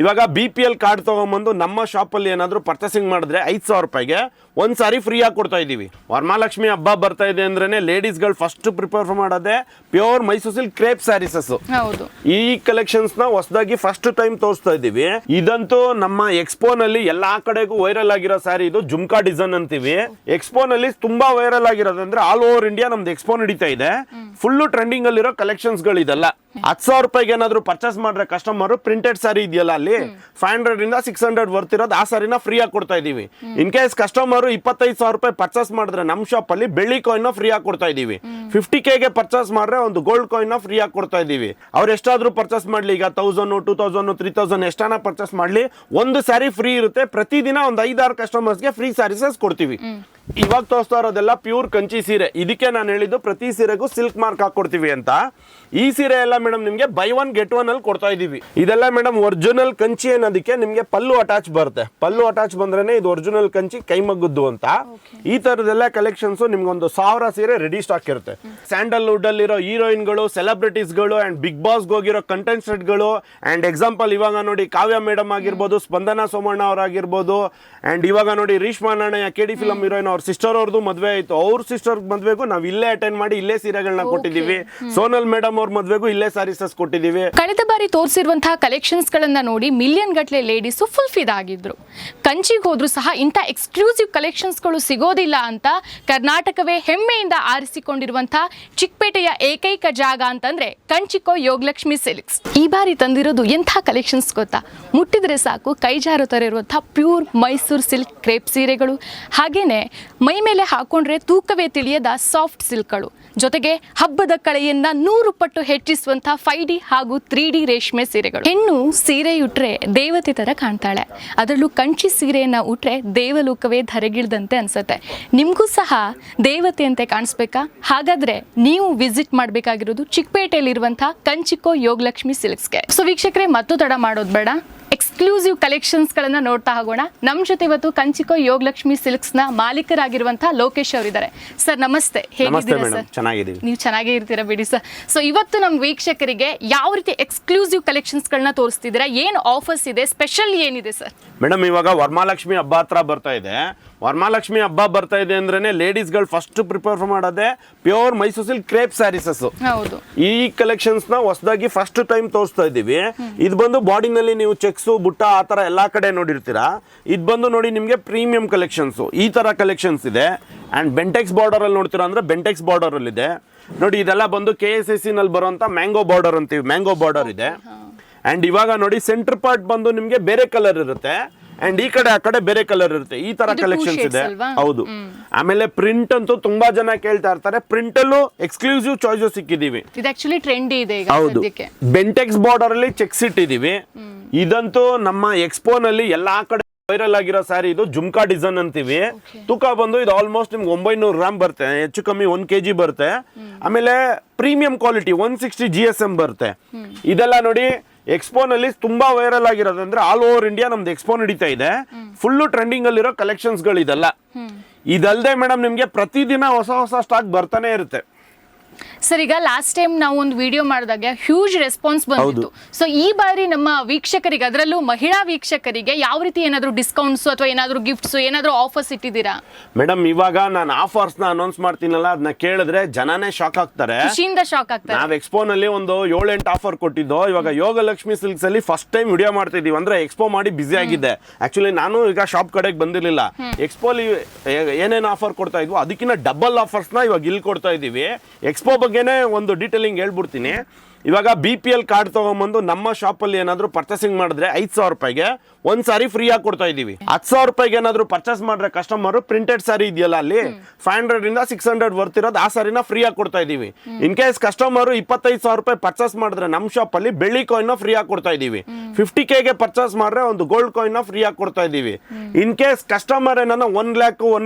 ಇವಾಗ BPL card ತಗೊಂಬಂದು ನಮ್ಮ ಶಾಪಲ್ಲಿ ಏನಾದರೂ ಪರ್ಚೇಸಿಂಗ್ ಮಾಡಿದ್ರೆ 5,000 ರೂಪಾಯಿಗೆ ಒಂದು ಸಾರಿ ಫ್ರೀ ಆಗಿ ಕೊಡ್ತಾ ಇದ್ದೀವಿ. ವರಮಹಾಲಕ್ಷ್ಮಿ ಹಬ್ಬ ಬರ್ತಾ ಇದೆ ಅಂದ್ರೆ ಲೇಡೀಸ್ಗಳು ಫಸ್ಟ್ ಪ್ರಿಫರ್ ಮಾಡೋದೇ ಪ್ಯೂರ್ ಮೈಸೂರು ಸಿಲ್ಕ್ ಕ್ರೇಪ್ ಸ್ಯಾರೀಸಸ್. ಈ ಕಲೆಕ್ಷನ್ಸ್ ನ ಹೊಸದಾಗಿ ಫಸ್ಟ್ ಟೈಮ್ ತೋರಿಸ್ತಾ ಇದ್ದೀವಿ. ಇದಂತೂ ನಮ್ಮ ಎಕ್ಸ್ಪೋನಲ್ಲಿ ಎಲ್ಲಾ ಕಡೆಗೂ ವೈರಲ್ ಆಗಿರೋ ಸ್ಯಾರಿ. ಇದು ಜುಮ್ಕಾ ಡಿಸೈನ್ ಅಂತೀವಿ. ಎಕ್ಸ್ಪೋನಲ್ಲಿ ತುಂಬಾ ವೈರಲ್ ಆಗಿರೋದಂದ್ರೆ ಆಲ್ ಓವರ್ ಇಂಡಿಯಾ ನಮ್ದು ಎಕ್ಸ್ಪೋ ನಡೀತಾ ಇದೆ. ಫುಲ್ ಟ್ರೆಂಡಿಂಗ್ ಅಲ್ಲಿರೋ ಕಲೆಕ್ಷನ್ಸ್ ಗಳು ಇದೆಲ್ಲ. 10,000 ರೂಪಾಯಿಗೆ ಏನಾದ್ರು ಪರ್ಚೇಸ್ ಮಾಡ್ರೆ ಕಸ್ಟಮರ್ ಪ್ರಿಂಟೆಡ್ ಸಾರಿ ಇದೆಯಲ್ಲ ಅಲ್ಲಿ 500 ಇಂದ 600 ವರ್ತ್ ಇರೋದು ಆ ಸಾರಿನ ಫ್ರೀ ಆಗಿ ಕೊಡ್ತಾ ಇದೀವಿ. ಇನ್ ಕೇಸ್ ಕಸ್ಟಮರ್ 25,000 ರೂಪಾಯಿ ಪರ್ಚೇಸ್ ಮಾಡಿದ್ರೆ ನಮ್ಮ ಶಾಪ್ ಅಲ್ಲಿ ಬೆಳ್ಳಿ ಕಾಯಿನ್ ಫ್ರೀ ಆಗಿ ಕೊಡ್ತಾ ಇದೀವಿ. 50K ಗೆ ಪರ್ಚೇಸ್ ಮಾಡ್ರೆ ಒಂದು ಗೋಲ್ಡ್ ಕಾಯಿನ್ ಫ್ರೀ ಆಗಿ ಕೊಡ್ತಾ ಇದೀವಿ. ಅವ್ರು ಎಷ್ಟಾದ್ರೂ ಪರ್ಚೇಸ್ ಮಾಡ್ಲಿ, ಈಗ 1000, 2000, 3000 ಎಷ್ಟಾನ ಪರ್ಚೇಸ್ ಮಾಡ್ಲಿ, ಒಂದು ಸ್ಯಾರಿ ಫ್ರೀ ಇರುತ್ತೆ. ಪ್ರತಿದಿನ ಒಂದು 5-6 ಕಸ್ಟಮರ್ಸ್ಗೆ ಫ್ರೀ ಸ್ಯಾರೀಸಸ್ ಕೊಡ್ತೀವಿ. ಇವಾಗ ತೋರಿಸ್ತಾ ಇರೋದೆಲ್ಲ ಪ್ಯೂರ್ ಕಂಚಿ ಸೀರೆ. ಇದಕ್ಕೆ ನಾನು ಹೇಳಿದ್ದು ಪ್ರತಿ ಸೀರೆಗೂ ಸಿಲ್ಕ್ ಮಾರ್ಕ್ ಹಾಕೊಡ್ತೀವಿ ಅಂತ. ಈ ಸೀರೆ ಎಲ್ಲ ಮೇಡಮ್ ನಿಮ್ಗೆ ಬೈ 1 get 1 ಅಲ್ಲಿ ಕೊಡ್ತಾ ಇದೀವಿ. ಇದೆಲ್ಲ ಮೇಡಮ್ ಒರಿಜಿನಲ್ ಕಂಚಿ ಅನ್ನೋದಕ್ಕೆ ನಿಮ್ಗೆ ಪಲ್ಲು ಅಟ್ಯಾಚ್ ಬರುತ್ತೆ. ಪಲ್ಲು ಅಟ್ಯಾಚ್ ಬಂದ್ರೆ ಇದು ಒರಿಜಿನಲ್ ಕಂಚಿ ಕೈಮಗ್ಗದ್ದು ಅಂತ. ಈ ತರದೆಲ್ಲ ಕಲೆಕ್ಷನ್ಸ್ ನಿಮ್ಗೆ ಒಂದು 1000 ಸೀರೆ ರೆಡಿ ಸ್ಟಾಕ್ ಇರುತ್ತೆ. ಸ್ಯಾಂಡಲ್ವುಡ್ ಅಲ್ಲಿರೋ ಹೀರೋಯಿನ್ಗಳು, ಸೆಲೆಬ್ರಿಟೀಸ್ಗಳು ಅಂಡ್ ಬಿಗ್ ಬಾಸ್ ಹೋಗಿರೋ ಕಂಟೆಸ್ಟೆಂಟ್ ಗಳು ಅಂಡ್ ಎಕ್ಸಾಂಪಲ್ ಇವಾಗ ನೋಡಿ ಕಾವ್ಯ ಮೇಡಮ್ ಆಗಿರ್ಬೋದು, ಸ್ಪಂದನಾ ಸೋಮಣ್ಣ ಅವರಾಗಿರ್ಬೋದು, ಅಂಡ್ ಇವಾಗ ನೋಡಿ Reeshma Nanaiah KD film heroine ಅವ್ರ ಸಿಸ್ಟರ್ ಅವ್ರದ್ದು ಮದ್ವೆ ಆಯ್ತು. ಅವ್ರ ಸಿಸ್ಟರ್ ಮದ್ವೆಗೂ ನಾವು ಇಲ್ಲೇ ಅಟೆಂಡ್ ಮಾಡಿ ಇಲ್ಲೇ ಸೀರೆಗಳನ್ನ ಕೊಟ್ಟಿದ್ದೀವಿ. ಸೋನಲ್ ಮೇಡಮ್ ಅವ್ರ ಮದ್ವೆಗೂ ಇಲ್ಲೇ ಸಾರೀಸಸ್ ಕೊಟ್ಟಿದ್ದೀವಿ. ಕಳೆದ ಬಾರಿ ತೋರಿಸಿರುವಂತಹ ಕಲೆಕ್ಷನ್ಸ್ ಗಳನ್ನ ನೋಡಿ ಮಿಲಿಯನ್ ಗಟ್ಟಲೆ ಲೇಡೀಸ್ ಫುಲ್ ಫಿದಾ ಆಗಿದ್ರು. ಕಂಚಿಗೆ ಹೋದ್ರು ಸಹ ಇಂಥ ಎಕ್ಸ್ಕ್ಲೂಸಿವ್ ಕಲೆಕ್ಷನ್ಸ್ ಗಳು ಸಿಗೋದಿಲ್ಲ ಅಂತ ಕರ್ನಾಟಕವೇ ಹೆಮ್ಮೆಯಿಂದ ಆರಿಸಿಕೊಂಡಿರುವಂತಹ ಚಿಕ್ಕಪೇಟೆಯ ಏಕೈಕ ಜಾಗ ಅಂತಂದ್ರೆ ಕಂಚಿಕೋ ಯೋಗಲಕ್ಷ್ಮಿ ಸಿಲ್ಕ್ಸ್. ಈ ಬಾರಿ ತಂದಿರೋದು ಎಂಥ ಕಲೆಕ್ಷನ್ಸ್ ಗೊತ್ತಾ? ಮುಟ್ಟಿದ್ರೆ ಸಾಕು ಕೈ ಜಾರೋ ತರ ಇರುವಂತಹ ಪ್ಯೂರ್ ಮೈಸೂರು ಸಿಲ್ಕ್ ಕ್ರೇಪ್ ಸೀರೆಗಳು, ಹಾಗೇನೆ ಮೈ ಮೇಲೆ ಹಾಕೊಂಡ್ರೆ ತೂಕವೇ ತಿಳಿಯದ ಸಾಫ್ಟ್ ಸಿಲ್ಕ್ಗಳು, ಜೊತೆಗೆ ಹಬ್ಬದ ಕಳೆಯನ್ನ 100 ಪಟ್ಟು ಹೆಚ್ಚಿಸುವಂತಹ 5D ಹಾಗೂ 3D ರೇಷ್ಮೆ ಸೀರೆಗಳು. ಹೆಣ್ಣು ಸೀರೆ ಉಟ್ರೆ ದೇವತೆ ತರ ಕಾಣ್ತಾಳೆ, ಅದರಲ್ಲೂ ಕಂಚಿ ಸೀರೆಯನ್ನ ಉಟ್ರೆ ದೇವಲೋಕವೇ ಧರೆಗಿಳ್ದಂತೆ ಅನ್ಸುತ್ತೆ. ನಿಮಗೂ ಸಹ ದೇವತೆ ಅಂತೆ ಕಾಣಿಸ್ಬೇಕಾ? ಹಾಗಾದ್ರೆ ನೀವು ವಿಸಿಟ್ ಮಾಡಬೇಕಾಗಿರೋದು ಚಿಕ್ಕಪೇಟೆಯಲ್ಲಿರುವಂತಹ ಕಂಚಿಕೋ ಯೋಗಲಕ್ಷ್ಮಿ ಸಿಲ್ಕ್ಸ್ಗೆ. ಸೊ ವೀಕ್ಷಕರೇ, ಮತ್ತು ತಡ ಮಾಡೋದು ಬೇಡ, ಎಕ್ಸ್ಕ್ಲೂಸಿವ್ ಕಲೆಕ್ಷನ್ಸ್ ಗಳನ್ನ ನೋಡ್ತಾ ಹೋಗೋಣ. ನಮ್ಮ ಜೊತೆ ಇವತ್ತು ಕಂಚಿಕೋ ಯೋಗಲಕ್ಷ್ಮಿ ಸಿಲ್ಕ್ಸ್ ನ ಮಾಲೀಕರಾಗಿರುವಂತಹ ಲೋಕೇಶ್ ಅವರಿದ್ದಾರೆ. ಸರ್ ನಮಸ್ತೆ, ಹೇಗಿದ್ದೀರಾ ಸರ್? ಚೆನ್ನಾಗಿದ್ದೀವಿ. ನೀವು ಚೆನ್ನಾಗೇ ಇರ್ತೀರಾ ಬಿಡಿ ಸರ್. ಸೊ ಇವತ್ತು ನಮ್ಮ ವೀಕ್ಷಕರಿಗೆ ಯಾವ ರೀತಿ ಎಕ್ಸ್ಕ್ಲೂಸಿವ್ ಕಲೆಕ್ಷನ್ಸ್ ಗಳನ್ನ ತೋರಿಸ್ತಿದ್ದೀರಾ? ಏನು ಆಫರ್ಸ್ ಇದೆ, ಸ್ಪೆಷಲ್ ಏನಿದೆ ಸರ್? ಮೇಡಮ್, ಇವಾಗ ವರಮಹಾಲಕ್ಷ್ಮಿ ಹಬ್ಬ ಹತ್ರ ಬರ್ತಾ ಇದೆ. ವರಮಹಾಲಕ್ಷ್ಮಿ ಹಬ್ಬ ಬರ್ತಾ ಇದೆ ಅಂದ್ರೆ ಲೇಡೀಸ್ಗಳು ಫಸ್ಟ್ ಪ್ರಿಫರ್ ಮಾಡೋದೇ ಪ್ಯೂರ್ ಮೈಸೂರು ಸಿಲ್ಕ್ ಕ್ರೇಪ್ ಸ್ಯಾರೀಸಸ್. ಈ ಕಲೆಕ್ಷನ್ಸ್ ನ ಹೊಸದಾಗಿ ಫಸ್ಟ್ ಟೈಮ್ ತೋರಿಸ್ತಾ ಇದ್ದೀವಿ. ಇದು ಬಂದು ಬಾಡಿನಲ್ಲಿ ನೀವು ಚೆಕ್ಸು, ಬುಟ್ಟ ಆ ತರ ಎಲ್ಲಾ ಕಡೆ ನೋಡಿರ್ತೀರಾ. ಇದು ಬಂದು ನೋಡಿ ನಿಮ್ಗೆ ಪ್ರೀಮಿಯಂ ಕಲೆಕ್ಷನ್ಸ್. ಈ ತರ ಕಲೆಕ್ಷನ್ಸ್ ಇದೆ. ಅಂಡ್ ಬೆಂಟೆಕ್ಸ್ ಬಾರ್ಡರ್ ಅಲ್ಲಿ ನೋಡ್ತೀರಾ ಅಂದ್ರೆ ಬೆಂಟೆಕ್ಸ್ ಬಾರ್ಡರ್ ಅಲ್ಲಿ ಇದೆ ನೋಡಿ. ಇದೆಲ್ಲ ಬಂದು KSSC ನಲ್ಲಿ ಬರುವಂತ ಮ್ಯಾಂಗೋ ಬಾರ್ಡರ್ ಅಂತೀವಿ, ಮ್ಯಾಂಗೋ ಬಾರ್ಡರ್ ಇದೆ. ಅಂಡ್ ಇವಾಗ ನೋಡಿ ಸೆಂಟರ್ ಪಾರ್ಟ್ ಬಂದು ನಿಮ್ಗೆ ಬೇರೆ ಕಲರ್ ಇರುತ್ತೆ ಅಂಡ್ ಈ ಕಡೆ ಆ ಕಡೆ ಬೇರೆ ಕಲರ್ ಇರುತ್ತೆ. ಈ ತರ ಕಲೆಕ್ಷನ್ಸ್ ಇದೆ. ಹೌದು. ಆಮೇಲೆ ಪ್ರಿಂಟ್ ಅಂತೂ ತುಂಬಾ ಜನ ಕೇಳ್ತಾ ಇರ್ತಾರೆ. ಪ್ರಿಂಟ್ ಅಲ್ಲೂ ಎಕ್ಸ್ಕ್ಲೂಸಿವ್ ಚಾಯ್ಸಸ್ ಸಿಕ್ಕಿದೀವಿ. ಇದು ಆಕ್ಚುಲಿ ಟ್ರೆಂಡಿ ಇದೆ ಈಗ. ಹೌದು. ಬೆಂಟೆಕ್ಸ್ ಬಾರ್ಡರ್ ಅಲ್ಲಿ ಚೆಕ್ಸ್ ಇಟ್ಟಿದೀವಿ. ಇದಂತೂ ನಮ್ಮ ಎಕ್ಸ್ಪೋನಲ್ಲಿ ಎಲ್ಲಾ ಕಡೆ ವೈರಲ್ ಆಗಿರೋ ಸ್ಯಾರಿ. ಇದು ಜುಮ್ಕಾ ಡಿಸೈನ್ ಅಂತೀವಿ. ತೂಕ ಬಂದು ಇದು ಆಲ್ಮೋಸ್ಟ್ ನಿಮ್ಗೆ 900 ಗ್ರಾಮ್ ಬರುತ್ತೆ, ಹೆಚ್ಚು ಕಮ್ಮಿ 1 kg ಬರುತ್ತೆ. ಆಮೇಲೆ ಪ್ರೀಮಿಯಂ ಕ್ವಾಲಿಟಿ 160 GSM ಬರುತ್ತೆ. ಇದೆಲ್ಲ ನೋಡಿ ಎಕ್ಸ್ಪೋನಲ್ಲಿ ತುಂಬಾ ವೈರಲ್ ಆಗಿರೋದಂದ್ರೆ ಆಲ್ ಓವರ್ ಇಂಡಿಯಾ ನಮ್ದು ಎಕ್ಸ್ಪೋ ನಡೀತಾ ಇದೆ. ಫುಲ್ ಟ್ರೆಂಡಿಂಗ್ ಅಲ್ಲಿರೋ ಕಲೆಕ್ಷನ್ಸ್ ಗಳು ಇದೆಲ್ಲ. ಇದಲ್ದೆ ಮೇಡಮ್ ನಿಮ್ಗೆ ಪ್ರತಿದಿನ ಹೊಸ ಹೊಸ ಸ್ಟಾಕ್ ಬರ್ತಾನೆ ಇರುತ್ತೆ. ಸರ್, ಈಗ ಲಾಸ್ಟ್ ಟೈಮ್ ನಾವು ಒಂದು ವಿಡಿಯೋ ಮಾಡಿದಾಗ ಹ್ಯೂಜ್ ರೆಸ್ಪಾನ್ಸ್ ಬಂದಿತ್ತು. ಸೊ ಈ ಬಾರಿ ನಮ್ಮ ವೀಕ್ಷಕರಿಗೆ, ಅದರಲ್ಲೂ ಮಹಿಳಾ ವೀಕ್ಷಕರಿಗೆ ಯಾವ ರೀತಿ ಏನಾದರೂ ಡಿಸ್ಕೌಂಟ್ಸ್ ಅಥವಾ ಏನಾದರೂ ಗಿಫ್ಟ್ಸ್, ಏನಾದರೂ ಆಫರ್ಸ್ ಇಟ್ಟಿದ್ದೀರಾ? ಮೇಡಮ್, ಇವಾಗ ನಾನು ಆಫರ್ಸ್ ನ ಅನೌನ್ಸ್ ಮಾಡ್ತೀನಲ್ಲ, ಅದನ್ನ ಕೇಳಿದ್ರೆ ಜನನೇ ಶಾಕ್ ಆಗ್ತಾರೆ, ಖುಷಿಯಿಂದ ಶಾಕ್ ಆಗ್ತಾರೆ. ನಾವು ಎಕ್ಸ್ಪೋನಲ್ಲಿ ಒಂದು 7-8 ಆಫರ್ ಕೊಟ್ಟಿದ್ದು. ಇವಾಗ ಯೋಗಲಕ್ಷ್ಮಿ ಸಿಲ್ಕ್ಸ್ ಅಲ್ಲಿ ಫಸ್ಟ್ ಟೈಮ್ ವಿಡಿಯೋ ಮಾಡ್ತಾ ಇದೀವಿ. ಅಂದ್ರೆ ಎಕ್ಸ್ಪೋ ಮಾಡಿ ಬಿಸಿ ಆಗಿದ್ದೆ. ಆಕ್ಚುಲಿ ನಾನು ಈಗ ಶಾಪ್ ಕಡೆಗೆ ಬಂದಿರಲಿಲ್ಲ. ಎಕ್ಸ್ಪೋಲಿ ಏನೇನು ಆಫರ್ ಕೊಡ್ತಾ ಇದ್ವು ಅದಕ್ಕಿಂತ ಡಬಲ್ ಆಫರ್ಸ್ ನ ಇವಾಗ ಇಲ್ಲಿ ಕೊಡ್ತಾ ಇದೀವಿ. ಎಕ್ಸ್ಪೋ ಬಗ್ಗೆನೇ ಒಂದು ಡೀಟೇಲಿಂಗ್ ಹೇಳ್ಬಿಡ್ತೀನಿ. ಇವಾಗ BPL ಕಾರ್ಡ್ ತಗೊಂಬಂದು ನಮ್ಮ ಶಾಪಲ್ಲಿ ಏನಾದರೂ ಪರ್ಚೇಸಿಂಗ್ ಮಾಡಿದ್ರೆ 5,000 ರೂಪಾಯಿಗೆ ಒಂದು ಸಾರಿ ಫ್ರೀ ಆಗಿ ಕೊಡ್ತಾ ಇದೀವಿ. 10,000 ರೂಪಾಯಿಗೆ ಏನಾದರೂ ಪರ್ಚೇಸ್ ಮಾಡ್ರೆ ಕಸ್ಟಮರ್ ಪ್ರಿಂಟೆಡ್ ಸಾರಿ ಇದೆಯಲ್ಲ ಅಲ್ಲಿ 500 ಇಂದ 600 ವರ್ತ್ ಇರೋದು ಆ ಸಾರಿನ ಫ್ರೀ ಆಗಿ ಕೊಡ್ತಾ ಇದೀವಿ. ಇನ್ ಕೇಸ್ ಕಸ್ಟಮರ್ 25,000 ರೂಪಾಯಿ ಪರ್ಚೇಸ್ ಮಾಡಿದ್ರೆ ನಮ್ಮ ಶಾಪಲ್ಲಿ ಬೆಳ್ಳಿ ಕಾಯಿನ್ ಫ್ರೀ ಆಗಿ ಕೊಡ್ತಾ ಇದೀವಿ. 50K ಗೆ ಪರ್ಚೇಸ್ ಮಾಡ್ರೆ ಒಂದು ಗೋಲ್ಡ್ ಕಾಯಿನ್ ಫ್ರೀ ಆಗಿ ಕೊಡ್ತಾ ಇದೀವಿ. ಇನ್ ಕೇಸ್ ಕಸ್ಟಮರ್ ಏನನ್ನ 1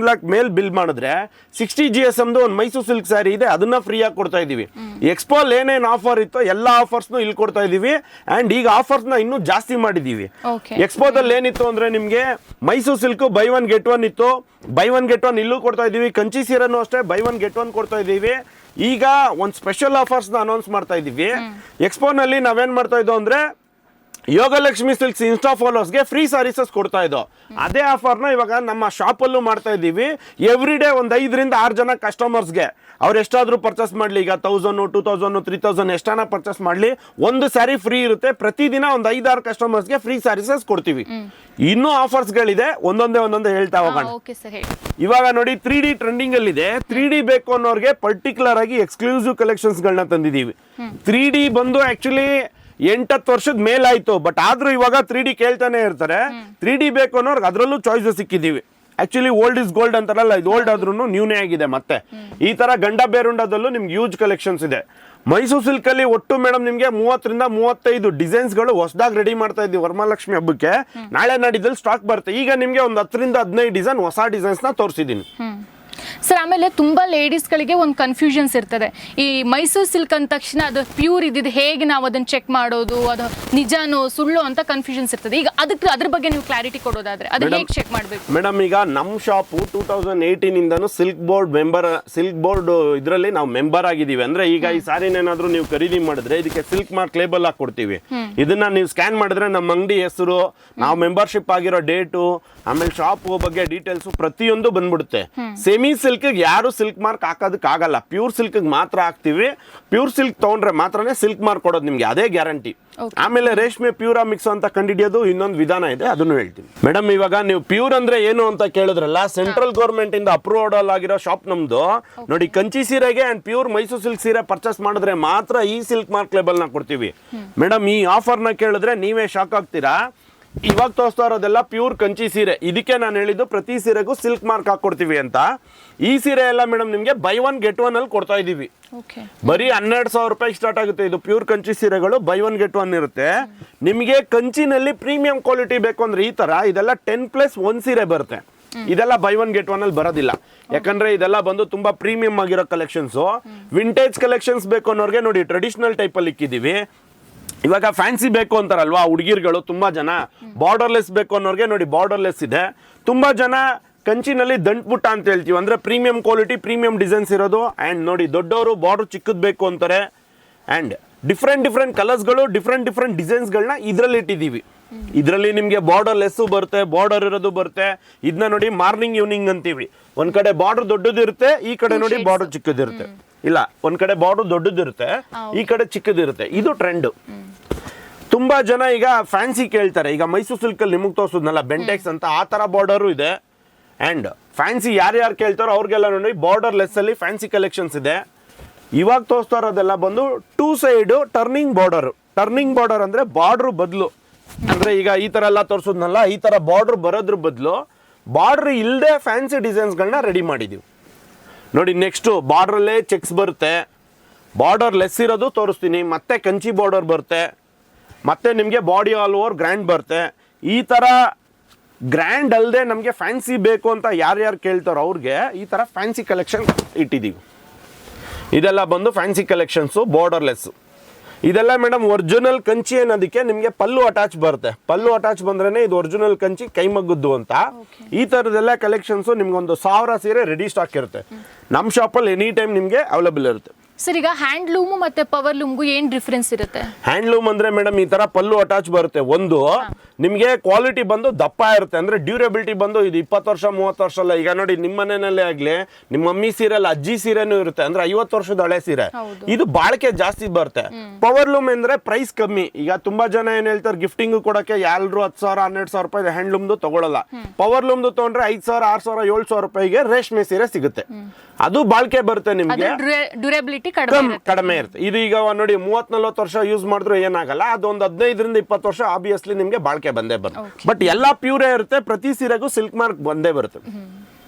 lakh ಮೇಲ್ ಬಿಲ್ ಮಾಡಿದ್ರೆ 60 GSM ಒಂದು ಮೈಸೂರು ಸಿಲ್ಕ್ ಸ್ಯಾರಿ ಇದೆ, ಅದನ್ನ ಫ್ರೀ ಆಗಿ ಕೊಡ್ತಾ ಇದೀವಿ. ಎಕ್ಸ್ಪೋಲ್ ಏನೇನು ಆಫರ್ ಇತ್ತು ಎಲ್ಲ ಆಫರ್ಸ್ ಇಲ್ಲಿ ಕೊಡ್ತಾ ಇದೀವಿ. ಅಂಡ್ ಈಗ ಆಫರ್ಸ್ ನ ಇನ್ನೂ ಜಾಸ್ತಿ ಮಾಡಿದೀವಿ. ಎಕ್ಸ್ಪೋದಲ್ಲಿ ಏನಿತ್ತು ಅಂದ್ರೆ ನಿಮ್ಗೆ ಮೈಸೂರು ಸಿಲ್ಕ್ ಬೈ 1 get 1 ಇತ್ತು. ಬೈ 1 get 1 ಇಲ್ಲೂ ಕೊಡ್ತಾ ಇದೀವಿ. ಕಂಚಿ ಸೀರೆನೂ ಅಷ್ಟೇ ಬೈ 1 get 1 ಕೊಡ್ತಾ ಇದೀವಿ. ಈಗ ಒಂದು ಸ್ಪೆಷಲ್ ಆಫರ್ಸ್ ನ ಅನೌನ್ಸ್ ಮಾಡ್ತಾ ಇದೀವಿ. ಎಕ್ಸ್ಪೋನಲ್ಲಿ ನಾವೇನ್ ಮಾಡ್ತಾ ಇದ್ದೋ ಅಂದ್ರೆ ಯೋಗಲಕ್ಷ್ಮಿ ಸಿಲ್ಕ್ಸ್ ಇನ್ಸ್ಟಾ ಫಾಲೋಸ್ಗೆ ಫ್ರೀ ಸಾರೀಸಸ್ ಕೊಡ್ತಾ ಇದ್ದೋ ಅದೇ ಆಫರ್ನ ಇವಾಗ ನಮ್ಮ ಶಾಪಲ್ಲೂ ಮಾಡ್ತಾ ಇದ್ದೀವಿ. ಎವ್ರಿ ಡೇ ಒಂದು 5ರಿಂದ 6 ಜನ ಕಸ್ಟಮರ್ಸ್ಗೆ ಅವ್ರು ಎಷ್ಟಾದರೂ ಪರ್ಚೇಸ್ ಮಾಡಲಿ, ಈಗ 1000, 2000, 3000 ಎಷ್ಟಾನ ಪರ್ಚೇಸ್ ಮಾಡಲಿ, ಒಂದು ಸ್ಯಾರಿ ಫ್ರೀ ಇರುತ್ತೆ. ಪ್ರತಿದಿನ ಒಂದು 5-6 ಕಸ್ಟಮರ್ಸ್ಗೆ ಫ್ರೀ ಸಾರೀಸಸ್ ಕೊಡ್ತೀವಿ. ಇನ್ನೂ ಆಫರ್ಸ್ಗಳಿದೆ, ಒಂದೊಂದೇ ಹೇಳ್ತಾ ಹೋಗೋಣ. ಇವಾಗ ನೋಡಿ 3D ಟ್ರೆಂಡಿಂಗ್ ಅಲ್ಲಿ ಇದೆ. 3D ಬೇಕು ಅನ್ನೋರಿಗೆ ಪರ್ಟಿಕ್ಯುಲರ್ ಆಗಿ ಎಕ್ಸ್ಕ್ಲೂಸಿವ್ ಕಲೆಕ್ಷನ್ಸ್ಗಳನ್ನ ತಂದಿದ್ದೀವಿ. 3D ಬಂದು ಆಕ್ಚುಲಿ 8-10 ವರ್ಷದ ಮೇಲಾಯ್ತು, ಬಟ್ ಆದ್ರೂ ಇವಾಗ 3D ಕೇಳ್ತಾನೆ ಇರ್ತಾರೆ. 3D ಬೇಕು ಅನ್ನೋರ್ಗೆ ಅದರಲ್ಲೂ ಚಾಯ್ಸಸ್ ಸಿಕ್ಕಿದ್ದೀವಿ. ಆಕ್ಚುಲಿ ಓಲ್ಡ್ ಇಸ್ ಗೋಲ್ಡ್ ಅಂತಾರಲ್ಲ, ಇದು ಓಲ್ಡ್ ಆದ್ರೂ ನ್ಯೂನೇ ಆಗಿದೆ. ಮತ್ತೆ ಈ ತರ ಗಂಡ ಬೇರುಂಡದಲ್ಲೂ ನಿಮ್ಗೆ ಯೂಜ್ ಕಲೆಕ್ಷನ್ಸ್ ಇದೆ. ಮೈಸೂರು ಸಿಲ್ಕ್ ಅಲ್ಲಿ ಒಟ್ಟು ಮೇಡಮ್ ನಿಮ್ಗೆ 30ರಿಂದ 35 ಡಿಸೈನ್ಸ್ಗಳು ಹೊಸದಾಗಿ ರೆಡಿ ಮಾಡ್ತಾ ಇದ್ದೀವಿ ವರಮಹಾಲಕ್ಷ್ಮಿ ಹಬ್ಬಕ್ಕೆ. ನಾಳೆ ನಾಡಿದ್ದಲ್ಲಿ ಸ್ಟಾಕ್ ಬರುತ್ತೆ. ಈಗ ನಿಮ್ಗೆ ಒಂದು 10ರಿಂದ 15 ಡಿಸೈನ್ ಹೊಸ ಡಿಸೈನ್ಸ್ ನ ತೋರಿಸಿದ್ದೀನಿ ಸರ್. ಆಮೇಲೆ ತುಂಬ ಲೇಡೀಸ್ಗಳಿಗೆ ಒಂದು ಕನ್ಫ್ಯೂಷನ್ಸ್ ಇರ್ತದೆ. ಈ ಮೈಸೂರು ಸಿಲ್ಕ್ ಅಂದ ತಕ್ಷಣ ಅದು ಪ್ಯೂರ್ ಇದ್ದಿದ್ದು ಹೇಗೆ ನಾವು ಅದನ್ನು ಚೆಕ್ ಮಾಡೋದು, ಅದು ನಿಜಾನೋ ಸುಳ್ಳು ಅಂತ ಕನ್ಫ್ಯೂಷನ್ಸ್ ಇರ್ತದೆ. ಈಗ ಅದ್ರ ಬಗ್ಗೆ ನೀವು ಕ್ಲಾರಿಟಿ ಕೊಡೋದಾದ್ರೆ ಅದು ಹೇಗೆ ಚೆಕ್ ಮಾಡಬೇಕು? ಮೇಡಮ್, ಈಗ ನಮ್ಮ ಶಾಪು 2018 ಇಂದನೂ ಸಿಲ್ಕ್ ಬೋರ್ಡ್ ಇದರಲ್ಲಿ ನಾವು ಮೆಂಬರ್ ಆಗಿದ್ದೀವಿ. ಅಂದ್ರೆ ಈಗ ಈ ಸಾರಿನೇನಾದ್ರೂ ನೀವು ಖರೀದಿ ಮಾಡಿದ್ರೆ ಇದಕ್ಕೆ ಸಿಲ್ಕ್ ಮಾರ್ಕ್ ಲೇಬಲ್ ಹಾಕಿ ಕೊಡ್ತೀವಿ. ಇದನ್ನ ನೀವು ಸ್ಕ್ಯಾನ್ ಮಾಡಿದ್ರೆ ನಮ್ಮ ಅಂಗಡಿ ಹೆಸರು, ನಾವು ಮೆಂಬರ್ಶಿಪ್ ಆಗಿರೋ ಡೇಟು, ಆಮೇಲೆ ಶಾಪ್ ಬಗ್ಗೆ ಡೀಟೇಲ್ಸ್ ಪ್ರತಿಯೊಂದು ಬಂದ್ಬಿಡುತ್ತೆ. ಸೆಮಿ ಸಿಲ್ಕ್ ಯಾರು ಸಿಲ್ಕ್ ಮಾರ್ಕ್ ಹಾಕೋದಕ್ಕಾಗಲ್ಲ, ಪ್ಯೂರ್ ಸಿಲ್ಕ್ ಮಾತ್ರ ಹಾಕ್ತಿವಿ. ಪ್ಯೂರ್ ಸಿಲ್ಕ್ ತಗೊಂಡ್ರೆ ಮಾತ್ರನೇ ಸಿಲ್ಕ್ ಮಾರ್ಕ್ ಕೊಡೋದು ನಿಮ್ಗೆ, ಅದೇ ಗ್ಯಾರಂಟಿ. ಆಮೇಲೆ ರೇಷ್ಮೆ ಪ್ಯೂರಾ ಮಿಕ್ಸ್ ಅಂತ ಕಂಡಿಡಿಯೋದು ಇನ್ನೊಂದು ವಿಧಾನ ಇದೆ, ಅದನ್ನು ಹೇಳ್ತೀನಿ. ಮೇಡಮ್, ಇವಾಗ ನೀವು ಪ್ಯೂರ್ ಅಂದ್ರೆ ಏನು ಅಂತ ಕೇಳಿದ್ರಲ್ಲ, ಸೆಂಟ್ರಲ್ ಗೌರ್ಮೆಂಟ್ ಇಂದ ಅಪ್ರೂವಲ್ ಆಗಿರೋ ಶಾಪ್ ನಮ್ದು. ನೋಡಿ, ಕಂಚಿ ಸೀರೆಗೆ ಅಂಡ್ ಪ್ಯೂರ್ ಮೈಸೂರು ಸಿಲ್ಕ್ ಸೀರೆ ಪರ್ಚೇಸ್ ಮಾಡಿದ್ರೆ ಮಾತ್ರ ಈ ಸಿಲ್ಕ್ ಮಾರ್ಕ್ ಲೇಬಲ್ ನ ಕೊಡ್ತೀವಿ. ಮೇಡಮ್, ಈ ಆಫರ್ ನ ಕೇಳಿದ್ರೆ ನೀವೇ ಶಾಕ್ ಆಗ್ತೀರಾ. ಇವಾಗ ತೋರಿಸ್ತಾ ಇರೋದೆಲ್ಲ ಪ್ಯೂರ್ ಕಂಚಿ ಸೀರೆ. ಇದಕ್ಕೆ ನಾನು ಹೇಳಿದ್ದು ಪ್ರತಿ ಸೀರೆಗೂ ಸಿಲ್ಕ್ ಮಾರ್ಕ್ ಹಾಕೊಡ್ತೀವಿ ಅಂತ. ಈ ಸೀರೆ ಎಲ್ಲ ಮೇಡಮ್ ನಿಮ್ಗೆ ಬೈ 1 get 1 ಅಲ್ಲಿ ಕೊಡ್ತಾ ಇದೀವಿ. ಬರೀ 12,000 ರೂಪಾಯಿ ಸ್ಟಾರ್ಟ್ ಆಗುತ್ತೆ. ಇದು ಪ್ಯೂರ್ ಕಂಚಿ ಸೀರೆಗಳು ಬೈ 1 get 1 ಇರುತ್ತೆ. ನಿಮ್ಗೆ ಕಂಚಿನಲ್ಲಿ ಪ್ರೀಮಿಯಂ ಕ್ವಾಲಿಟಿ ಬೇಕು ಅಂದ್ರೆ ಈ ತರ ಇದೆಲ್ಲ 10+1 ಸೀರೆ ಬರುತ್ತೆ. ಇದೆಲ್ಲ ಬೈ 1 get 1 ಅಲ್ಲಿ ಬರೋದಿಲ್ಲ, ಯಾಕಂದ್ರೆ ಇದೆಲ್ಲ ಬಂದು ತುಂಬಾ ಪ್ರೀಮಿಯಂ ಆಗಿರೋ ಕಲೆಕ್ಷನ್ಸ್. ವಿಂಟೇಜ್ ಕಲೆಕ್ಷನ್ಸ್ ಬೇಕು ಅನ್ನೋರ್ಗೆ ನೋಡಿ ಟ್ರೆಡಿಷನಲ್ ಟೈಪ್ ಅಲ್ಲಿ ಇಕ್ಕಿದೀವಿ. ಇವಾಗ ಫ್ಯಾನ್ಸಿ ಬೇಕು ಅಂತಾರಲ್ವಾ ಹುಡುಗಿರ್ಗಳು, ತುಂಬಾ ಜನ ಬಾರ್ಡರ್ಲೆಸ್ ಬೇಕು ಅನ್ನೋರ್ಗೆ ನೋಡಿ ಬಾರ್ಡರ್ಲೆಸ್ ಇದೆ. ತುಂಬಾ ಜನ ಕಂಚಿನಲ್ಲಿ ದಂಟ್ಬುಟ್ಟ ಅಂತ ಹೇಳ್ತೀವಿ, ಅಂದ್ರೆ ಪ್ರೀಮಿಯಂ ಕ್ವಾಲಿಟಿ, ಪ್ರೀಮಿಯಂ ಡಿಸೈನ್ಸ್ ಇರೋದು. ಅಂಡ್ ನೋಡಿ, ದೊಡ್ಡವರು ಬಾರ್ಡರ್ ಚಿಕ್ಕದ್ ಬೇಕು ಅಂತಾರೆ. ಅಂಡ್ ಡಿಫ್ರೆಂಟ್ ಕಲರ್ಸ್ಗಳು, ಡಿಫ್ರೆಂಟ್ ಡಿಸೈನ್ಸ್ಗಳನ್ನ ಇದರಲ್ಲಿ ಇಟ್ಟಿದ್ದೀವಿ. ಇದರಲ್ಲಿ ನಿಮಗೆ ಬಾರ್ಡರ್ ಲೆಸ್ಸು ಬರುತ್ತೆ, ಬಾರ್ಡರ್ ಇರೋದು ಬರುತ್ತೆ. ಇದನ್ನ ನೋಡಿ ಮಾರ್ನಿಂಗ್ ಈವ್ನಿಂಗ್ ಅಂತೀವಿ. ಒಂದ್ ಕಡೆ ಬಾರ್ಡರ್ ದೊಡ್ಡದಿರುತ್ತೆ, ಈ ಕಡೆ ನೋಡಿ ಬಾರ್ಡರ್ ಚಿಕ್ಕದಿರುತ್ತೆ. ಇಲ್ಲ, ಒಂದ್ ಕಡೆ ಬಾರ್ಡರ್ ದೊಡ್ಡದಿರುತ್ತೆ, ಈ ಕಡೆ ಚಿಕ್ಕದಿರುತ್ತೆ. ಇದು ಟ್ರೆಂಡ್. ತುಂಬಾ ಜನ ಈಗ ಫ್ಯಾನ್ಸಿ ಕೇಳ್ತಾರೆ. ಈಗ ಮೈಸೂರು ಸಿಲ್ಕ್ ಅಲ್ಲಿ ನಿಮಗೆ ತೋರಿಸೋದ್ನಲ್ಲ ಬೆಂಟೆಕ್ಸ್ ಅಂತ, ಆ ತರ ಬಾರ್ಡರು ಇದೆ. ಅಂಡ್ ಫ್ಯಾನ್ಸಿ ಯಾರ್ಯಾರು ಕೇಳ್ತಾರೋ ಅವ್ರಿಗೆಲ್ಲ ನೋಡಿ ಬಾರ್ಡರ್ ಲೆಸ್ ಅಲ್ಲಿ ಫ್ಯಾನ್ಸಿ ಕಲೆಕ್ಷನ್ಸ್ ಇದೆ. ಇವಾಗ ತೋರಿಸ್ತಾ ಇರೋದೆಲ್ಲ ಬಂದು 2 ಸೈಡ್ ಟರ್ನಿಂಗ್ ಬಾರ್ಡರ್ ಅಂದ್ರೆ ಬಾರ್ಡರ್ ಬದಲು, ಅಂದ್ರೆ ಈಗ ಈ ತರ ಎಲ್ಲ ತೋರಿಸೋದ್ನಲ್ಲ, ಈ ತರ ಬಾರ್ಡರ್ ಬರೋದ್ರ ಬದಲು ಬಾರ್ಡರ್ ಇಲ್ಲದೆ ಫ್ಯಾನ್ಸಿ ಡಿಸೈನ್ಸ್ಗಳನ್ನ ರೆಡಿ ಮಾಡಿದೀವಿ. ನೋಡಿ, ನೆಕ್ಸ್ಟ್ ಬಾರ್ಡ್ರಲ್ಲೇ ಚೆಕ್ಸ್ ಬರುತ್ತೆ, ಬಾರ್ಡರ್ ಲೆಸ್ ಇರೋದು ತೋರಿಸ್ತೀನಿ. ಮತ್ತೆ ಕಂಚಿ ಬಾರ್ಡರ್ ಬರುತ್ತೆ, ಮತ್ತೆ ನಿಮಗೆ ಬಾಡಿ ಆಲ್ ಓವರ್ ಗ್ರ್ಯಾಂಡ್ ಬರುತ್ತೆ. ಈ ಥರ ಗ್ರ್ಯಾಂಡ್ ಅಲ್ಲದೆ ನಮಗೆ ಫ್ಯಾನ್ಸಿ ಬೇಕು ಅಂತ ಯಾರ್ಯಾರು ಕೇಳ್ತಾರೋ ಅವ್ರಿಗೆ ಈ ಥರ ಫ್ಯಾನ್ಸಿ ಕಲೆಕ್ಷನ್ ಇಟ್ಟಿದ್ದೀವಿ. ಇದೆಲ್ಲ ಬಂದು ಫ್ಯಾನ್ಸಿ ಕಲೆಕ್ಷನ್ಸು, ಬಾರ್ಡರ್ಲೆಸ್ಸು. ಇದೆಲ್ಲ ಮೇಡಮ್ ಒರಿಜಿನಲ್ ಕಂಚಿ ಅನ್ನೋದಕ್ಕೆ ನಿಮಗೆ ಪಲ್ಲು ಅಟ್ಯಾಚ್ ಬರುತ್ತೆ. ಪಲ್ಲು ಅಟ್ಯಾಚ್ ಬಂದ್ರೇ ಇದು ಒರಿಜಿನಲ್ ಕಂಚಿ ಕೈಮಗ್ಗದ್ದು ಅಂತ. ಈ ಥರದ್ದೆಲ್ಲ ಕಲೆಕ್ಷನ್ಸು ನಿಮ್ಗೊಂದು 1000 ಸೀರೆ ರೆಡಿ ಸ್ಟಾಕ್ ಇರುತ್ತೆ. ನಮ್ಮ ಶಾಪಲ್ಲಿ ಎನಿ ಟೈಮ್ ನಿಮಗೆ ಅವೈಲೇಬಲ್ ಇರುತ್ತೆ. ಸರ್, ಈಗ ಹ್ಯಾಂಡ್ಲೂಮು ಮತ್ತೆ ಪವರ್ ಲೂಮ್ಗೂ ಏನು ಡಿಫ್ರೆನ್ಸ್ ಇರುತ್ತೆ? ಹ್ಯಾಂಡ್ಲೂಮ್ ಅಂದ್ರೆ ಮೇಡಮ್ ಈ ತರ ಪಲ್ಲು ಅಟ್ಯಾಚ್ ಬರುತ್ತೆ. ಒಂದು ನಿಮಗೆ ಕ್ವಾಲಿಟಿ ಬಂದು ದಪ್ಪ ಇರುತ್ತೆ, ಅಂದ್ರೆ ಡ್ಯೂರಬಿಲಿಟಿ ಬಂದು ಇದು 20 ವರ್ಷ 30 ವರ್ಷ ಅಲ್ಲ. ಈಗ ನೋಡಿ, ನಿಮ್ಮ ಮನೆಯಲ್ಲೇ ಆಗ್ಲಿ, ನಿಮ್ಮ ಮಮ್ಮಿ ಸೀರೆ ಅಲ್ಲ, ಅಜ್ಜಿ ಸೀರೆನೂ ಇರುತ್ತೆ, ಅಂದ್ರೆ 50 ವರ್ಷದ ಹಳೆ ಸೀರೆ. ಇದು ಬಾಳಿಕೆ ಜಾಸ್ತಿ ಬರುತ್ತೆ. ಪವರ್ ಲೂಮ್ ಅಂದ್ರೆ ಪ್ರೈಸ್ ಕಮ್ಮಿ. ಈಗ ತುಂಬಾ ಜನ ಏನ್ ಹೇಳ್ತಾರೆ, ಗಿಫ್ಟಿಂಗ್ ಕೊಡಕ್ಕೆ ಯಾರು 10,000 12,000 ರೂಪಾಯಿ ಹ್ಯಾಂಡ್ಲೂಮ್ದು ತಗೊಳ್ಳಲ್ಲ. ಪವರ್ ಲೂಮ್ದು ತಗೊಂಡ್ರೆ 5,000 6,000 7,000 ರೂಪಾಯಿಗೆ ರೇಷ್ಮೆ ಸೀರೆ ಸಿಗುತ್ತೆ. ಅದು ಬಾಳಿಕೆ ಬರುತ್ತೆ, ನಿಮ್ಗೆ ಡ್ಯೂರಬಿಲಿಟಿ ಕಡಿಮೆ ಇರುತ್ತೆ. ಇದು ಈಗ ನೋಡಿ 30-40 ವರ್ಷ ಯೂಸ್ ಮಾಡಿದ್ರು ಏನಾಗಲ್ಲ. ಅದೊಂದು 15ರಿಂದ 20 ವರ್ಷ ಆಬ್ವಿಯಸ್ಲಿ ನಿಮ್ಗೆ ಬಾಳಿಕೆ ಬಂದೇ ಬರುತ್ತೆ. ಬಟ್ ಎಲ್ಲಾ ಪ್ಯೂರೇ ಇರುತ್ತೆ. ಪ್ರತಿ ಸೀರೆಗೂ ಸಿಲ್ಕ್ ಮಾರ್ಕ್ ಬಂದೇ ಬರುತ್ತೆ.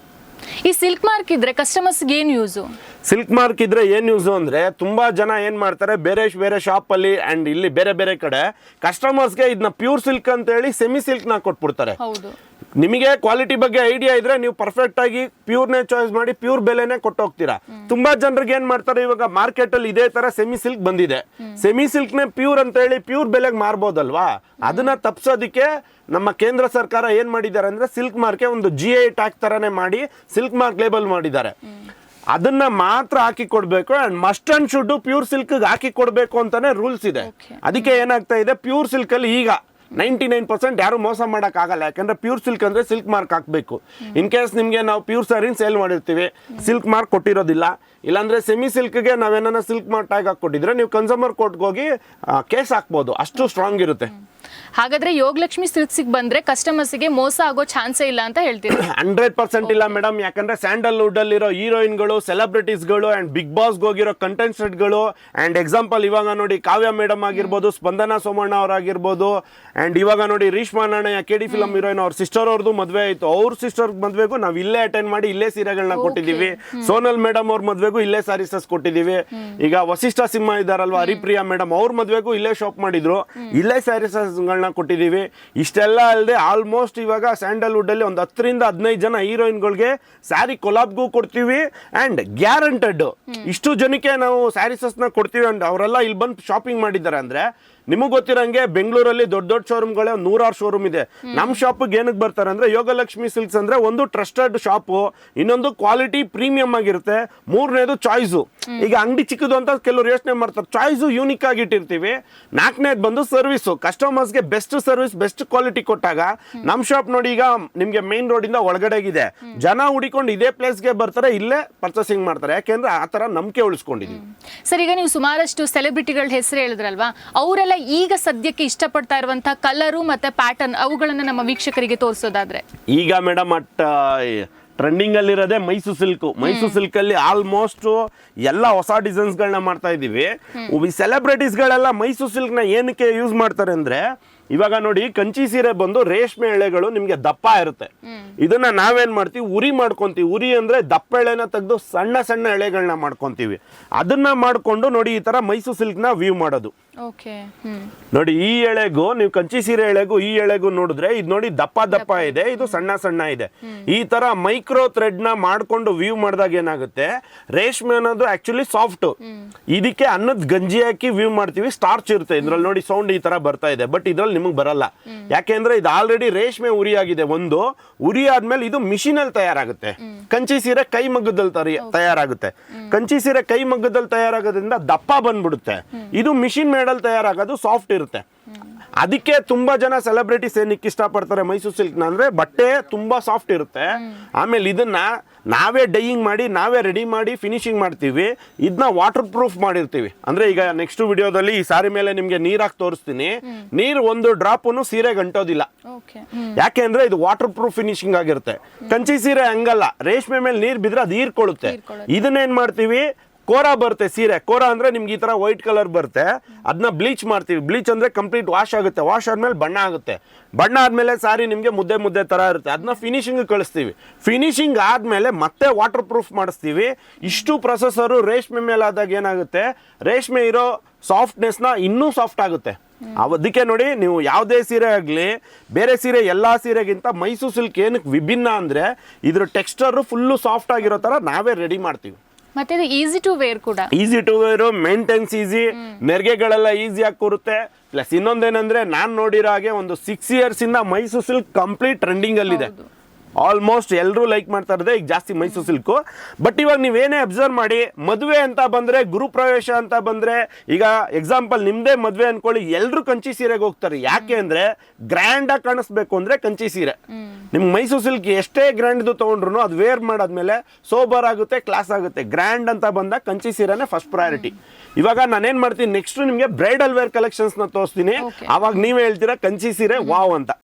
ಈ ಸಿಲ್ಕ್ ಮಾರ್ಕ್ ಇದ್ರೆ ಕಸ್ಟಮರ್ಸ್ ಏನು ಯೂಸು? ಸಿಲ್ಕ್ ಮಾರ್ಕ್ ಇದ್ರೆ ಏನ್ ಯೂಸ್ ಅಂದ್ರೆ, ತುಂಬಾ ಜನ ಏನ್ ಮಾಡ್ತಾರೆ, ಬೇರೆ ಶಾಪ್ ಅಲ್ಲಿ ಅಂಡ್ ಇಲ್ಲಿ ಬೇರೆ ಕಡೆ ಕಸ್ಟಮರ್ಸ್ಗೆ ಇದನ್ನ ಪ್ಯೂರ್ ಸಿಲ್ಕ್ ಅಂತ ಹೇಳಿ ಸೆಮಿ ಸಿಲ್ಕ್ ನ ಕೊಟ್ಬಿಡ್ತಾರೆ. ನಿಮಗೆ ಕ್ವಾಲಿಟಿ ಬಗ್ಗೆ ಐಡಿಯಾ ಇದ್ರೆ ನೀವು ಪರ್ಫೆಕ್ಟ್ ಆಗಿ ಪ್ಯೂರ್ನೇ ಚಾಯ್ಸ್ ಮಾಡಿ ಪ್ಯೂರ್ ಬೆಲೆನೇ ಕೊಟ್ಟೋಗ್ತೀರಾ. ತುಂಬಾ ಜನರಿಗೆ ಏನ್ ಮಾಡ್ತಾರೆ, ಇವಾಗ ಮಾರ್ಕೆಟ್ ಅಲ್ಲಿ ಇದೇ ತರ ಸೆಮಿ ಸಿಲ್ಕ್ ಬಂದಿದೆ, ಸೆಮಿ ಸಿಲ್ಕ್ ನೇ ಪ್ಯೂರ್ ಅಂತ ಹೇಳಿ ಪ್ಯೂರ್ ಬೆಲೆಗೆ ಮಾರ್ಬೋದಲ್ವಾ. ಅದನ್ನ ತಪ್ಸೋದಿಕ್ಕೆ ನಮ್ಮ ಕೇಂದ್ರ ಸರ್ಕಾರ ಏನ್ ಮಾಡಿದ್ದಾರೆ ಅಂದ್ರೆ, ಸಿಲ್ಕ್ ಮಾರ್ಕ್ ಒಂದು GI ಟ್ಯಾಗ್ ತರನೇ ಮಾಡಿ ಸಿಲ್ಕ್ ಮಾರ್ಕ್ ಲೇಬಲ್ ಮಾಡಿದ್ದಾರೆ. ಅದನ್ನ ಮಾತ್ರ ಹಾಕಿ ಕೊಡ್ಬೇಕು. And must and should pure silk ಹಾಕಿ ಕೊಡ್ಬೇಕು ಅಂತಾನೆ ರೂಲ್ಸ್ ಇದೆ. ಅದಕ್ಕೆ ಏನಾಗ್ತಾ ಇದೆ, ಪ್ಯೂರ್ ಸಿಲ್ಕ್ ಅಲ್ಲಿ ಈಗ 99% ಯಾರು ಮೋಸ ಮಾಡೋಕ್ಕಾಗಲ್ಲ. ಯಾಕಂದ್ರೆ ಪ್ಯೂರ್ ಸಿಲ್ಕ್ ಅಂದ್ರೆ ಸಿಲ್ಕ್ ಮಾರ್ಕ್ ಹಾಕಬೇಕು. ಇನ್ ಕೇಸ್ ನಿಮಗೆ ನಾವು ಪ್ಯೂರ್ ಸ್ಯಾರಿನ ಸೇಲ್ ಮಾಡಿರ್ತೀವಿ, ಸಿಲ್ಕ್ ಮಾರ್ಕ್ ಕೊಟ್ಟಿರೋದಿಲ್ಲ, ಇಲ್ಲಾಂದ್ರೆ ಸೆಮಿ ಸಿಲ್ಕ್ಗೆ ನಾವೇನ ಸಿಲ್ಕ್ ಮಾರ್ಕ್ ಟ್ಯಾಗ್ ಹಾಕೊಟ್ಟಿದ್ರೆ ನೀವು ಕನ್ಸೂಮರ್ ಕೋರ್ಟ್ಗೆ ಹೋಗಿ ಕೇಸ್ ಹಾಕ್ಬೋದು, ಅಷ್ಟು ಸ್ಟ್ರಾಂಗ್ ಇರುತ್ತೆ. ಹಾಗಾದ್ರೆ ಯೋಗಲಕ್ಷ್ಮಿ ಸಿಲ್ಕ್ಸಿಗೆ ಬಂದ್ರೆ ಕಸ್ಟಮರ್ಸ್ಗೆ ಮೋಸ ಆಗೋ ಚಾನ್ಸೇ ಇಲ್ಲ ಅಂತ ಹೇಳ್ತೀವಿ. 100% ಇಲ್ಲ ಮೇಡಮ್. ಯಾಕಂದ್ರೆ ಸ್ಯಾಂಡಲ್ವುಡ್ ಅಲ್ಲಿರೋ ಹೀರೋಯಿನ್ಗಳು, ಸೆಲೆಬ್ರಿಟೀಸ್ಗಳು ಅಂಡ್ ಬಿಗ್ ಬಾಸ್ಗೆ ಹೋಗಿರೋ ಕಂಟೆಸ್ಟೆಂಟ್ಗಳು ಅಂಡ್ ಎಕ್ಸಾಂಪಲ್ ಇವಾಗ ನೋಡಿ ಕಾವ್ಯ ಮೇಡಮ್ ಆಗಿರ್ಬೋದು, ಸ್ಪಂದನಾ ಸೋಮಣ್ಣ ಅವರಾಗಿರ್ಬೋದು, ಅಂಡ್ ಇವಾಗ ನೋಡಿ Reeshma Nanaiah KD film heroine ಅವ್ರ ಸಿಸ್ಟರ್ ಅವ್ರದ್ದು ಮದುವೆ ಆಯ್ತು, ಅವ್ರ ಸಿಸ್ಟರ್ ಮದುವೆಗೂ ನಾವು ಇಲ್ಲೇ ಅಟೆಂಡ್ ಮಾಡಿ ಇಲ್ಲೇ ಸೀರೆಗಳನ್ನ ಕೊಟ್ಟಿದ್ದೀವಿ. ಸೋನಲ್ ಮೇಡಮ್ ಅವ್ರ ಮದುವೆಗೂ ಇಲ್ಲೇ ಸಾರೀಸಸ್ ಕೊಟ್ಟಿದ್ದೀವಿ. ಈಗ ವಸಿಷ್ಠ ಸಿಂಹ ಇದಾರಲ್ವಾ ಹರಿಪ್ರಿಯಾ ಮೇಡಮ್, ಅವ್ರ ಮದುವೆಗೂ ಇಲ್ಲೇ ಶಾಪ್ ಮಾಡಿದ್ರು, ಇಲ್ಲೇ ಸ್ಯಾರೀಸಸ್ಗಳನ್ನ ಕೊಟ್ಟಿದ್ದೀವಿ. ಇಷ್ಟೆಲ್ಲ ಅಲ್ಲದೆ ಆಲ್ಮೋಸ್ಟ್ ಇವಾಗ ಸ್ಯಾಂಡಲ್ವುಡ್ ಅಲ್ಲಿ ಒಂದು 10ರಿಂದ 15 ಜನ ಹೀರೋಯಿನ್ಗಳಿಗೆ ಸ್ಯಾರಿ ಕೊಲಾಬ್ಗೂ ಕೊಡ್ತೀವಿ ಅಂಡ್ ಗ್ಯಾರಂಟೆಡ್. ಇಷ್ಟು ಜನಕ್ಕೆ ನಾವು ಸ್ಯಾರೀಸಸ್ನ ಕೊಡ್ತೀವಿ ಅಂಡ್ ಅವರೆಲ್ಲ ಇಲ್ಲಿ ಬಂದು ಶಾಪಿಂಗ್ ಮಾಡಿದ್ದಾರೆ ಅಂದ್ರೆ ನಿಮಗೆ ಗೊತ್ತಿರಂಗೆ ಬೆಂಗಳೂರಲ್ಲಿ ದೊಡ್ಡ ದೊಡ್ಡ ಶೋರೂಮ್ಗಳೇ 100 ಶೋರೂಮ್ ಇದೆ. ನಮ್ಮ ಶಾಪಿಗೆ ಏನಕ್ಕೆ ಬರ್ತಾರೆ ಅಂದ್ರೆ ಯೋಗಲಕ್ಷ್ಮಿ ಸಿಲ್ಕ್ಸ್ ಅಂದ್ರೆ ಒಂದು ಟ್ರಸ್ಟೆಡ್ ಶಾಪು, ಇನ್ನೊಂದು ಕ್ವಾಲಿಟಿ ಪ್ರೀಮಿಯಂ ಆಗಿರುತ್ತೆ, ಮೂರನೇದು ಚಾಯ್ಸು. ಈಗ ಅಂಗಡಿ ಚಿಕ್ಕದು ಅಂತ ಕೆಲವರು ಯೋಚನೆ ಮಾಡ್ತಾರೆ, ಚಾಯ್ಸು ಯೂನಿಕ್ ಆಗಿ ಇಟ್ಟಿರ್ತೀವಿ. 4ನೇದು ಬಂದು ಸರ್ವಿಸು, ಕಸ್ಟಮರ್ಸ್ಗೆ ಬೆಸ್ಟ್ ಸರ್ವಿಸ್ ಬೆಸ್ಟ್ ಕ್ವಾಲಿಟಿ ಕೊಟ್ಟಾಗ ನಮ್ಮ ಶಾಪ್ ನೋಡಿ ಈಗ ನಿಮಗೆ ಮೇನ್ ರೋಡ್ ಇಂದ ಒಳಗಡೆಗಿದೆ, ಜನ ಹುಡಿಕೊಂಡು ಇದೇ ಪ್ಲೇಸ್ಗೆ ಬರ್ತಾರೆ, ಇಲ್ಲೇ ಪರ್ಚೇಸಿಂಗ್ ಮಾಡ್ತಾರೆ. ಯಾಕೆಂದ್ರೆ ಆ ತರ ನಂಬಿಕೆ ಉಳಿಸ್ಕೊಂಡಿದ್ದೀವಿ. ಸರ್, ಈಗ ನೀವು ಸುಮಾರಷ್ಟು ಸೆಲೆಬ್ರಿಟಿಗಳ ಹೆಸರು ಹೇಳಿದ್ರಲ್ವಾ, ಅವರೆಲ್ಲ ಈಗ ಸದ್ಯಕ್ಕೆ ಇಷ್ಟಪಡ್ತಾ ಇರುವಂತಹ ಕಲರು ಮತ್ತೆ ಪ್ಯಾಟರ್ನ್ ಅವುಗಳನ್ನ ನಮ್ಮ ವೀಕ್ಷಕರಿಗೆ ತೋರಿಸೋದಾದ್ರೆ ಈಗ ಮೇಡಮ್ ಟ್ರೆಂಡಿಂಗ್ ಅಲ್ಲಿರೋದೇ ಮೈಸೂರು ಸಿಲ್ಕ್. ಮೈಸೂರು ಸಿಲ್ಕ್ ಅಲ್ಲಿ ಆಲ್ಮೋಸ್ಟ್ ಎಲ್ಲ ಹೊಸ ಡಿಸೈನ್ಸ್ ಗಳನ್ನ ಮಾಡ್ತಾ ಇದೀವಿ. ಸೆಲೆಬ್ರಿಟೀಸ್ ಗಳೆಲ್ಲ ಮೈಸೂರು ಸಿಲ್ಕ್ ನ ಏನಕ್ಕೆ ಯೂಸ್ ಮಾಡ್ತಾರೆ ಅಂದ್ರೆ, ಇವಾಗ ನೋಡಿ ಕಂಚಿ ಸೀರೆ ಬಂದು ರೇಷ್ಮೆ ಎಳೆಗಳು ನಿಮ್ಗೆ ದಪ್ಪ ಇರುತ್ತೆ. ಇದನ್ನ ನಾವೇನ್ ಮಾಡ್ತೀವಿ, ಉರಿ ಮಾಡ್ಕೊಂತೀವಿ. ಉರಿ ಅಂದ್ರೆ ದಪ್ಪ ಎಳೆನ ತೆಗೆದು ಸಣ್ಣ ಸಣ್ಣ ಎಳೆಗಳನ್ನ ಮಾಡ್ಕೊಂತೀವಿ. ಅದನ್ನ ಮಾಡ್ಕೊಂಡು ನೋಡಿ ಈ ತರ ಮೈಸೂರು ಸಿಲ್ಕ್ ನ ವ್ಯೂ ಮಾಡೋದು. ನೋಡಿ ಈ ಎಳೆಗೂ ನೀವು ಕಂಚಿ ಸೀರೆ ಎಳೆಗೂ ಈ ಎಳೆಗೂ ನೋಡಿದ್ರೆ ಇದು ನೋಡಿ ದಪ್ಪ ದಪ್ಪ ಇದೆ, ಇದು ಸಣ್ಣ ಸಣ್ಣ ಇದೆ. ಈ ತರ ಮೈಕ್ರೋ ಥ್ರೆಡ್ ನ ಮಾಡ್ಕೊಂಡು ವ್ಯೂ ಮಾಡಿದಾಗ ಏನಾಗುತ್ತೆ, ರೇಷ್ಮೆ ಅನ್ನೋದು ಆಕ್ಚುಲಿ ಸಾಫ್ಟ್. ಇದಕ್ಕೆ ಅನ್ನದ ಗಂಜಿ ಹಾಕಿ ವ್ಯೂ ಮಾಡ್ತೀವಿ, ಸ್ಟಾರ್ಚ್ ಇರುತ್ತೆ ಇದ್ರಲ್ಲಿ. ನೋಡಿ ಸೌಂಡ್ ಈ ತರ ಬರ್ತಾ ಇದೆ, ಬಟ್ ಇದ್ರಲ್ಲಿ ನಿಮಗೆ ಬರಲ್ಲ. ಯಾಕೆಂದ್ರೆ ಇದು ಆಲ್ರೆಡಿ ರೇಷ್ಮೆ ಉರಿ ಆಗಿದೆ. ಒಂದು ಉರಿ ಆದ್ಮೇಲೆ ಇದು ಮಿಷಿನ್ ಅಲ್ಲಿ ತಯಾರಾಗುತ್ತೆ. ಕಂಚಿ ಸೀರೆ ಕೈ ಮಗ್ಗದಲ್ಲಿ ತಯಾರಾಗುತ್ತೆ. ಕಂಚಿ ಸೀರೆ ಕೈ ಮಗ್ಗದಲ್ಲಿ ತಯಾರಾಗೋದ್ರಿಂದ ದಪ್ಪ ಬಂದ್ಬಿಡುತ್ತೆ. ಇದು ಮಿಷಿನ್ ಮೇಡಲ್ ತಯಾರಾಗೋದು ಸಾಫ್ಟ್ ಇರುತ್ತೆ. ಅದಕ್ಕೆ ತುಂಬಾ ಜನ ಸೆಲೆಬ್ರಿಟೀಸ್ ಏನಕ್ಕೆ ಇಷ್ಟಪಡ್ತಾರೆ ಮೈಸೂರು ಸಿಲ್ಕ್ ನ ಅಂದ್ರೆ ಬಟ್ಟೆ ತುಂಬಾ ಸಾಫ್ಟ್ ಇರುತ್ತೆ. ಆಮೇಲೆ ಇದನ್ನ ನಾವೇ ಡೈಯಿಂಗ್ ಮಾಡಿ ನಾವೇ ರೆಡಿ ಮಾಡಿ ಫಿನಿಶಿಂಗ್ ಮಾಡ್ತೀವಿ. ಇದನ್ನ ವಾಟರ್ ಪ್ರೂಫ್ ಮಾಡಿರ್ತೀವಿ. ಅಂದ್ರೆ ಈಗ ನೆಕ್ಸ್ಟ್ ವಿಡಿಯೋದಲ್ಲಿ ಈ ಸಾರಿ ಮೇಲೆ ನಿಮ್ಗೆ ನೀರಾಕಿ ತೋರಿಸ್ತೀನಿ. ನೀರು ಒಂದು ಡ್ರಾಪನ್ನು ಸೀರೆಗೆ ಅಂಟೋದಿಲ್ಲ. ಯಾಕೆ ಅಂದ್ರೆ ಇದು ವಾಟರ್ ಪ್ರೂಫ್ ಫಿನಿಶಿಂಗ್ ಆಗಿರುತ್ತೆ. ಕಂಚಿ ಸೀರೆ ಹಂಗಲ್ಲ, ರೇಷ್ಮೆ ಮೇಲೆ ನೀರ್ ಬಿದ್ರೆ ಅದು ಹೀರ್ಕೊಳ್ಳುತ್ತೆ. ಇದನ್ನೇನ್ ಮಾಡ್ತೀವಿ, ಕೋರ ಬರುತ್ತೆ ಸೀರೆ. ಕೋರ ಅಂದ್ರೆ ನಿಮ್ಗೆ ಈ ತರ ವೈಟ್ ಕಲರ್ ಬರುತ್ತೆ, ಅದನ್ನ ಬ್ಲೀಚ್ ಮಾಡ್ತೀವಿ. ಬ್ಲೀಚ್ ಅಂದ್ರೆ ಕಂಪ್ಲೀಟ್ ವಾಶ್ ಆಗುತ್ತೆ. ವಾಶ್ ಆದ್ಮೇಲೆ ಬಣ್ಣ ಆಗುತ್ತೆ. ಬಣ್ಣ ಆದ್ಮೇಲೆ ಸಾರಿ ನಿಮ್ಗೆ ಮುದ್ದೆ ಮುದ್ದೆ ತರ ಇರುತ್ತೆ. ಅದನ್ನ ಫಿನಿಶಿಂಗ್ ಕಳಿಸ್ತೀವಿ. ಫಿನಿಶಿಂಗ್ ಆದ್ಮೇಲೆ ಮತ್ತೆ ವಾಟರ್ ಪ್ರೂಫ್ ಮಾಡಿಸ್ತೀವಿ. ಇಷ್ಟು ಪ್ರೊಸೆಸರು ರೇಷ್ಮೆ ಮೇಲೆ ಆದಾಗ ಏನಾಗುತ್ತೆ, ರೇಷ್ಮೆ ಇರೋ ಸಾಫ್ಟ್ನೆಸ್ ನ ಇನ್ನೂ ಸಾಫ್ಟ್ ಆಗುತ್ತೆ. ಅದಕ್ಕೆ ನೋಡಿ ನೀವು ಯಾವುದೇ ಸೀರೆ ಆಗಲಿ ಬೇರೆ ಸೀರೆ ಎಲ್ಲಾ ಸೀರೆಗಿಂತ ಮೈಸೂರು ಸಿಲ್ಕ್ ಏನಕ್ಕೆ ವಿಭಿನ್ನ ಅಂದ್ರೆ ಇದ್ರ ಟೆಕ್ಸ್ಚರ್ ಫುಲ್ಲು ಸಾಫ್ಟ್ ಆಗಿರೋ ತರ ನಾವೇ ರೆಡಿ ಮಾಡ್ತೀವಿ. ಮತ್ತೆ ಇದು ಈಸಿ ಟು ವೇರ್ ಕೂಡ. Easy to wear, maintenance easy, ನೆರಿಗೆಗಳೆಲ್ಲ ಈಸಿಯಾಗಿ ಕೂರುತ್ತೆ. ಪ್ಲಸ್ ಇನ್ನೊಂದೇನಂದ್ರೆ ನಾನು ನೋಡಿರೋ ಹಾಗೆ ಒಂದು 6 years ಇಂದ ಮೈಸೂರು ಸಿಲ್ಕ್ ಕಂಪ್ಲೀಟ್ ಟ್ರೆಂಡಿಂಗ್ ಅಲ್ಲಿದೆ. ಆಲ್ಮೋಸ್ಟ್ ಎಲ್ಲರೂ ಲೈಕ್ ಮಾಡ್ತಾ ಇರೋದೇ ಈಗ ಜಾಸ್ತಿ ಮೈಸೂರು ಸಿಲ್ಕು. ಬಟ್ ಇವಾಗ ನೀವೇನೇ ಅಬ್ಸರ್ವ್ ಮಾಡಿ, ಮದುವೆ ಅಂತ ಬಂದ್ರೆ, ಗುರುಪ್ರವೇಶ ಅಂತ ಬಂದ್ರೆ, ಈಗ ಎಕ್ಸಾಂಪಲ್ ನಿಮ್ದೇ ಮದುವೆ ಅನ್ಕೊಳ್ಳಿ, ಎಲ್ಲರೂ ಕಂಚಿ ಸೀರೆಗೆ ಹೋಗ್ತಾರೆ. ಯಾಕೆ ಅಂದ್ರೆ ಗ್ರ್ಯಾಂಡ್ ಆಗಿ ಕಾಣಿಸ್ಬೇಕು ಅಂದ್ರೆ ಕಂಚಿ ಸೀರೆ. ನಿಮ್ಗೆ ಮೈಸೂರು ಸಿಲ್ಕ್ ಎಷ್ಟೇ ಗ್ರ್ಯಾಂಡ್ ಇದು ತಗೊಂಡ್ರು ಅದು ವೇರ್ ಮಾಡಾದ್ಮೇಲೆ ಸೋಬರ್ ಆಗುತ್ತೆ, ಕ್ಲಾಸ್ ಆಗುತ್ತೆ. ಗ್ರ್ಯಾಂಡ್ ಅಂತ ಬಂದಾಗ ಕಂಚಿ ಸೀರೆನೇ ಫಸ್ಟ್ ಪ್ರಯಾರಿಟಿ. ಇವಾಗ ನಾನೇನ್ ಮಾಡ್ತೀನಿ, ನೆಕ್ಸ್ಟ್ ನಿಮ್ಗೆ ಬ್ರೈಡಲ್ ವೇರ್ ಕಲೆಕ್ಷನ್ಸ್ ನ ತೋರಿಸ್ತೀನಿ. ಅವಾಗ ನೀವೇ ಹೇಳ್ತೀರಾ ಕಂಚಿ ಸೀರೆ ವಾವ್ ಅಂತ.